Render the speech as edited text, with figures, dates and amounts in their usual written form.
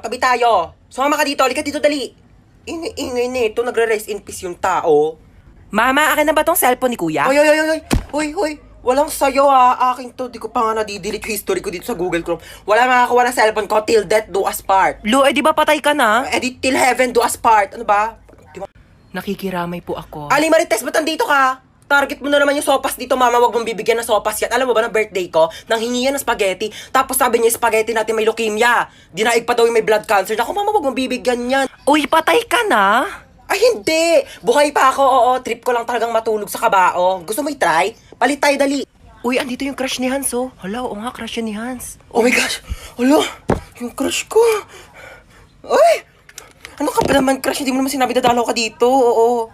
tabi tayo. Sumama ka dito, halika dito, dali. Ingay nito, nagre-rest in peace yung tao. Mama, akin na ba tong cellphone ni kuya? Hoy. Walang sayo ha, akin to. Di ko pa nga nadidelete yung history ko dito sa Google Chrome. Wala makakuha ng cellphone ko till death do us part. Lu, di ba patay ka na? Edit till heaven do us part. Ano ba? Nakikiramay po ako. Ali Marites, ba't andito ka? Target mo na naman yung sopas dito, mama. Wag mong bibigyan ng sopas yan. Alam mo ba, na birthday ko, nang hingi yan ng spaghetti. Tapos sabi niya, spaghetti natin may leukemia. Dinaig pa daw yung may blood cancer. Naku, mama, wag mong bibigyan yan. Uy, patay ka na? Ay, hindi. Buhay pa ako, oo. Trip ko lang talagang matulog sa kabao. Gusto mo i-try? Palit tayo, dali. Uy, andito yung crush ni Hans, oh. Hala, oo nga, crush yun ni Hans. Oh my gosh. Alo, yung crush ko. Ay! Ano ka ba naman, crush? Hindi mo naman sinabi dadalaw ka dito. Oo.